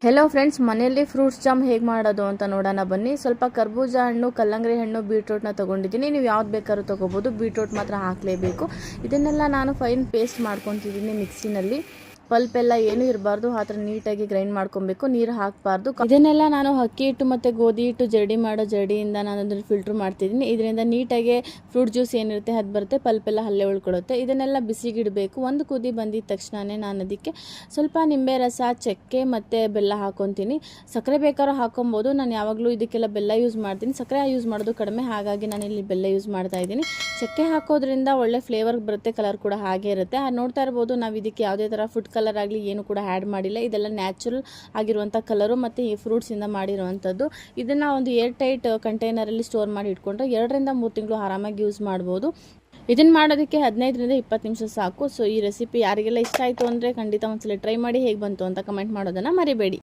Hello friends, ಮನೆಯಲ್ಲಿ fruits jam ಹೇಗೆ ಮಾಡೋದು ಅಂತ ನೋಡೋಣ ಬನ್ನಿ. ಸ್ವಲ್ಪ ಕರ್ಬೂಜ ಹಣ್ಣು, ಕಲ್ಲಂಗಡಿ ಹಣ್ಣು, ಬೀಟ್ರೂಟ್ನ ತೊಗೊಂಡಿದ್ದೀನಿ. ನೀವು ಯಾವ್ದು ಬೇಕಾದ್ರೂ ತೊಗೋಬೋದು. ಬೀಟ್ರೂಟ್ ಮಾತ್ರ ಹಾಕಲೇಬೇಕು. ಇದನ್ನೆಲ್ಲ ನಾನು ಫೈನ್ ಪೇಸ್ಟ್ ಮಾಡ್ಕೊತಿದ್ದೀನಿ ಮಿಕ್ಸಿನಲ್ಲಿ. ಪಲ್ಪ್ ಎಲ್ಲ ಏನೂ ಇರಬಾರ್ದು, ಆ ಥರ ನೀಟಾಗಿ ಗ್ರೈಂಡ್ ಮಾಡ್ಕೊಬೇಕು. ನೀರು ಹಾಕಬಾರ್ದು. ಇದನ್ನೆಲ್ಲ ನಾನು ಅಕ್ಕಿ ಹಿಟ್ಟು ಮತ್ತು ಗೋಧಿ ಹಿಟ್ಟು ಜರಡಿ ಮಾಡೋ ಜರಡಿಯಿಂದ ನಾನು ಅದನ್ನು ಫಿಲ್ಟ್ರ್ ಮಾಡ್ತಿದ್ದೀನಿ. ಇದರಿಂದ ನೀಟಾಗಿ ಫ್ರೂಟ್ ಜ್ಯೂಸ್ ಏನಿರುತ್ತೆ ಅದು ಬರುತ್ತೆ, ಪಲ್ಪ್ ಎಲ್ಲ ಅಲ್ಲೇ ಉಳ್ಕೊಳ್ಳುತ್ತೆ. ಇದನ್ನೆಲ್ಲ ಬಿಸಿಗಿಡಬೇಕು. ಒಂದು ಕುದಿ ಬಂದಿದ ತಕ್ಷಣವೇ ನಾನು ಅದಕ್ಕೆ ಸ್ವಲ್ಪ ನಿಂಬೆ ರಸ, ಚಕ್ಕೆ ಮತ್ತು ಬೆಲ್ಲ ಹಾಕೊತೀನಿ. ಸಕ್ಕರೆ ಬೇಕಾದ್ರೂ ಹಾಕೊಬೋದು. ನಾನು ಯಾವಾಗಲೂ ಇದಕ್ಕೆಲ್ಲ ಬೆಲ್ಲ ಯೂಸ್ ಮಾಡ್ತೀನಿ. ಸಕ್ಕರೆ ಯೂಸ್ ಮಾಡೋದು ಕಡಿಮೆ, ಹಾಗಾಗಿ ನಾನು ಇಲ್ಲಿ ಬೆಲ್ಲ ಯೂಸ್ ಮಾಡ್ತಾ ಇದ್ದೀನಿ. ಚಕ್ಕೆ ಹಾಕೋದ್ರಿಂದ ಒಳ್ಳೆ ಫ್ಲೇವರ್ ಬರುತ್ತೆ, ಕಲರ್ ಕೂಡ ಹಾಗೆ ಇರುತ್ತೆ. ನೋಡ್ತಾ ಇರ್ಬೋದು, ನಾವು ಇದಕ್ಕೆ ಯಾವುದೇ ಥರ ಫುಡ್ ಕಲರ್ ಆಗಲಿ ಏನು ಕೂಡ ಆ್ಯಡ್ ಮಾಡಿಲ್ಲ. ಇದೆಲ್ಲ ನ್ಯಾಚುರಲ್ ಆಗಿರುವಂಥ ಕಲರು ಮತ್ತು ಈ ಫ್ರೂಟ್ಸಿಂದ ಮಾಡಿರುವಂಥದ್ದು. ಇದನ್ನು ಒಂದು ಏರ್ ಟೈಟ್ ಕಂಟೈನರಲ್ಲಿ ಸ್ಟೋರ್ ಮಾಡಿ ಇಟ್ಕೊಂಡ್ರೆ 2 ರಿಂದ 3 ತಿಂಗಳು ಆರಾಮಾಗಿ ಯೂಸ್ ಮಾಡ್ಬೋದು. ಇದನ್ನು ಮಾಡೋದಕ್ಕೆ 15 ರಿಂದ 20 ನಿಮಿಷ ಸಾಕು. ಸೊ ಈ ರೆಸಿಪಿ ಯಾರಿಗೆಲ್ಲ ಇಷ್ಟ ಆಯಿತು ಅಂದರೆ ಖಂಡಿತ ಒಂದ್ಸಲ ಟ್ರೈ ಮಾಡಿ. ಹೇಗೆ ಬಂತು ಅಂತ ಕಮೆಂಟ್ ಮಾಡೋದನ್ನು ಮರಿಬೇಡಿ.